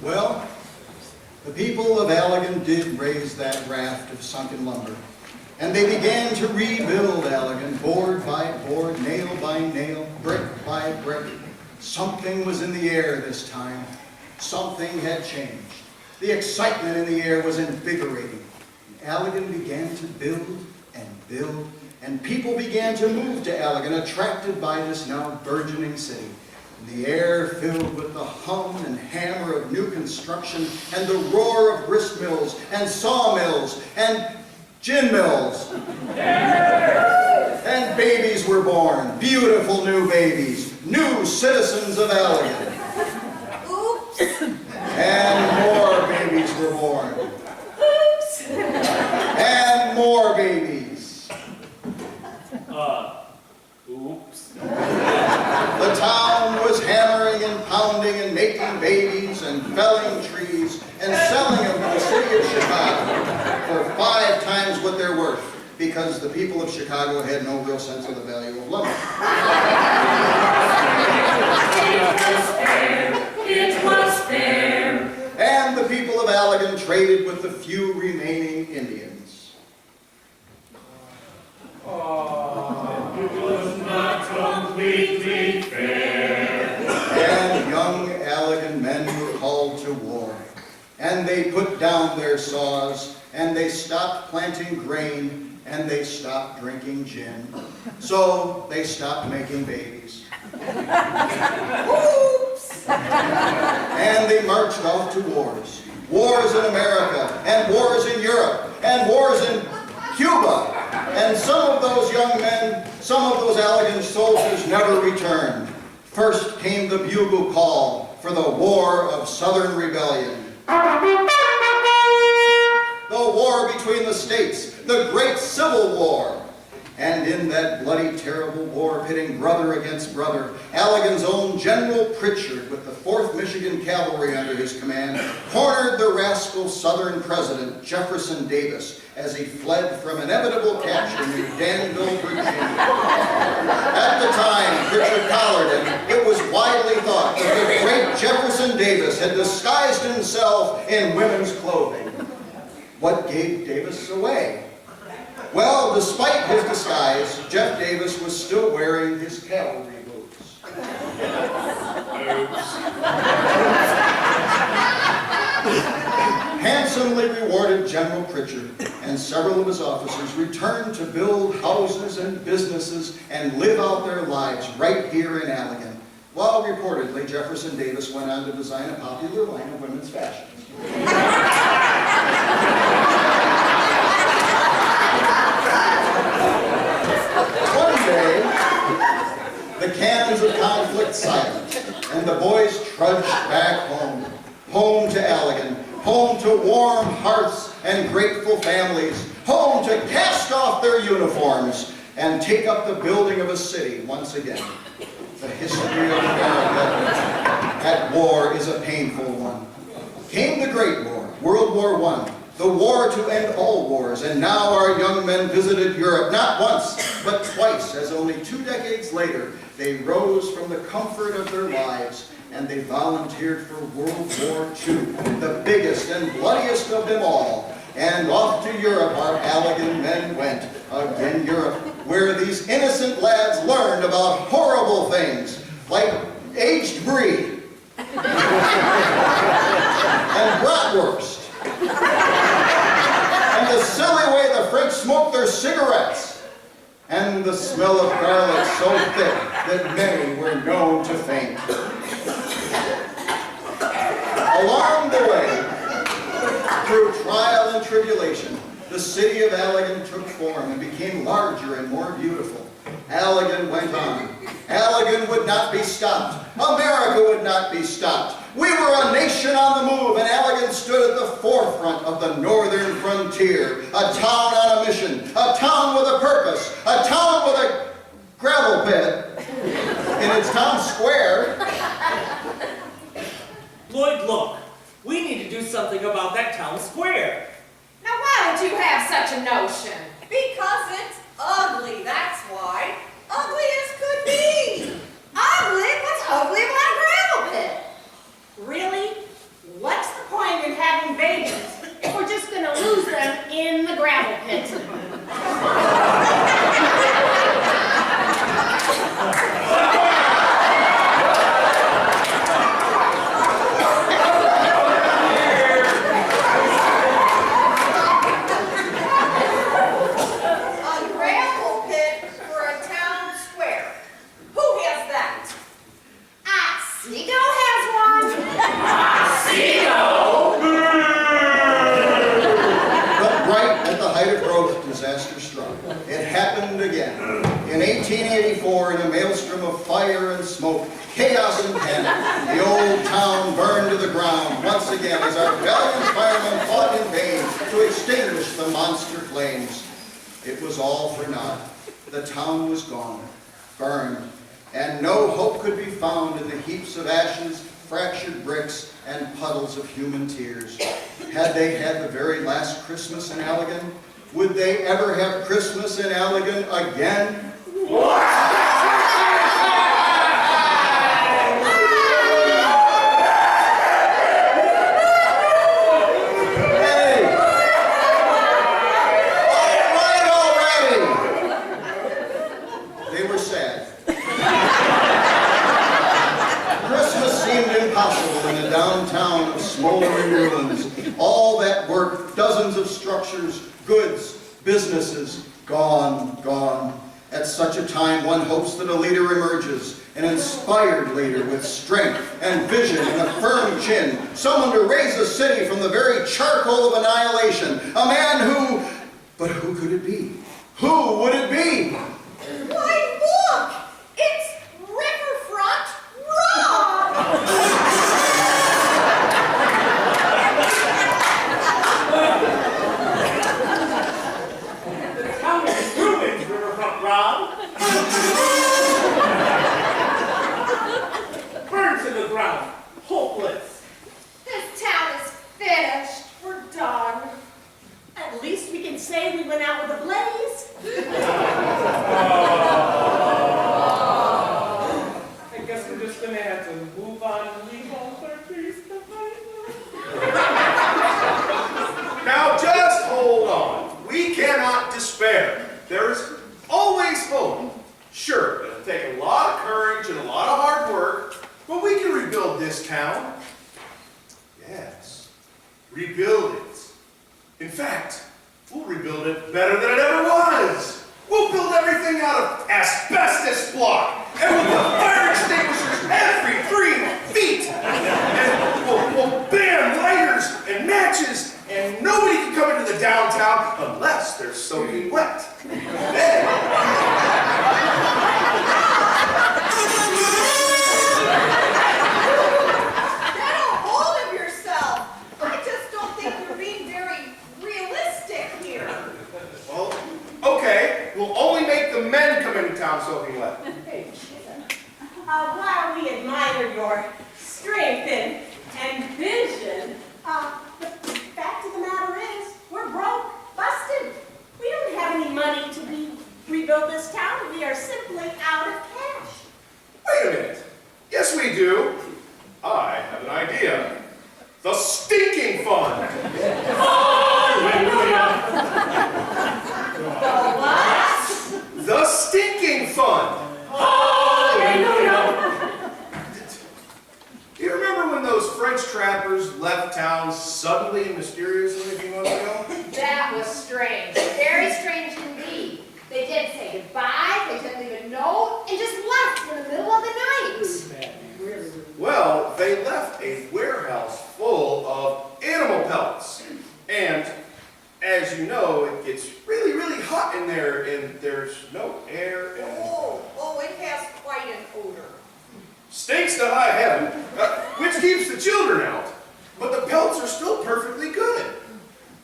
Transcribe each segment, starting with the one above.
Well, the people of Allegan did raise that raft of sunken lumber, and they began to rebuild Allegan, board by board, nail by nail, brick by brick. Something was in the air this time. Something had changed. The excitement in the air was invigorating. Allegan began to build, and people began to move to Allegan, attracted by this now burgeoning city. The air filled with the hum and hammer of new construction and the roar of grist mills and sawmills and gin mills. And babies were born, beautiful new babies, new citizens of Allegan. Oops. And more babies were born. Oops. And more babies. Oops. The town was hammering and pounding and making babies and felling trees and selling them to the city of Chicago for 5 times what they're worth, because the people of Chicago had no real sense of the value of lumber. It was fair. And the people of Allegan traded with the few remaining Indians. It was not completely fair. And young Allegan men were called to war. And they put down their saws, and they stopped planting grain, and they stopped drinking gin. So they stopped making babies. Oops. And they marched off to wars. Wars in America, and wars in Europe, and wars in Cuba. And some of those young men, some of those Allegan soldiers never returned. First came the bugle call for the War of Southern Rebellion. The war between the states, the Great Civil War. And in that bloody, terrible war, pitting brother against brother, Allegan's own General Pritchard, with the 4th Michigan Cavalry under his command, cornered the rascal Southern President, Jefferson Davis, as he fled from inevitable capture near Danville, Virginia. At the time Pritchard collared him, it was widely thought that the great Jefferson Davis had disguised himself in women's clothing. What gave Davis away? Well, despite his disguise, Jeff Davis was still wearing his cavalry boots. Handsomely rewarded, General Pritchard and several of his officers returned to build houses and businesses and live out their lives right here in Allegan, while reportedly Jefferson Davis went on to design a popular line of women's fashions. One day, the cannons of conflict silenced, and the boys trudged back home. Home to Allegan, home to warm hearts and grateful families, home to cast off their uniforms and take up the building of a city once again. The history of America at war is a painful one. Came the Great War, World War I, the war to end all wars, and now our young men visited Europe not once, but twice, as only 2 decades later, they rose from the comfort of their lives and they volunteered for World War II, the biggest and bloodiest of them all. And off to Europe our Allegan men went, again Europe, where these innocent lads learned about horrible things, like aged brie, and bratwurst, and the silly way the French smoked their cigarettes, and the smell of garlic so thick that many were known to faint. Along the way, through trial and tribulation, the city of Allegan took form and became larger and more beautiful. Allegan went on. Allegan would not be stopped. America would not be stopped. We were a nation on the move, and Allegan stood at the forefront of the northern frontier. A town on a mission, a town with a purpose, a town with a gravel pit in its town square. Lloyd, look. We need to do something about that town square. Now why would you have such a notion? Because it's ugly, that's why. Ugly as could be. Ugly? What's ugly about a gravel pit? Really? What 1884, in a maelstrom of fire and smoke, chaos and panic, the old town burned to the ground once again as our valiant firemen fought in vain to extinguish the monster flames. It was all for naught. The town was gone, burned, and no hope could be found in the heaps of ashes, fractured bricks, and puddles of human tears. Had they had the very last Christmas in Allegan? Would they ever have Christmas in Allegan again? Downtown of smoldering ruins, all that work, dozens of structures, goods, businesses, gone, gone. At such a time, one hopes that a leader emerges, an inspired leader with strength and vision and a firm chin, someone to raise a city from the very charcoal of annihilation, a man who, but who could it be? Who would it be? Why, look! It's Riverfront Rob! Burn to the ground. Hopeless. This town is finished. We're done. At least we can say we went out with a blaze. I guess we're just gonna have to move on and leave all our trees behind us. Now just hold on. We cannot despair. There is always hope. Sure, it'll take a lot of courage and a lot of hard work, but we can rebuild this town. Yes, rebuild it. In fact, we'll rebuild it better than it ever was. We'll build everything out of asbestos block, and we'll put fire extinguishers every 3 feet. And we'll ban lighters and matches, and nobody can come into the downtown unless they're soaking wet. Get a hold of yourself. I just don't think you're being very realistic here. Well, okay, we'll only make the men come into town soaking wet. Hey, while we admire your strength and vision, the fact of the matter is, we're broke, busted. We don't have any money to rebuild this town. We are simply out of cash. Wait a minute. Yes, we do. I have an idea. The stinking fund. The what? The stinking fund. Do you remember when those French trappers left town suddenly and mysteriously a few months ago? That was strange. Very strange indeed. They did say goodbye, they didn't leave a note, and just left in the middle of the night. Well, they left a warehouse full of animal pellets. And as you know, it gets really, really hot in there, and there's no air. Oh, it has quite an odor. Stinks to high heaven, which keeps the children out. But the pelts are still perfectly good.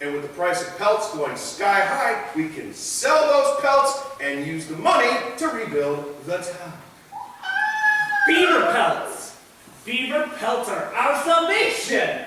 And with the price of pelts going sky high, we can sell those pelts and use the money to rebuild the town. Beaver pelts. Beaver pelts are our salvation.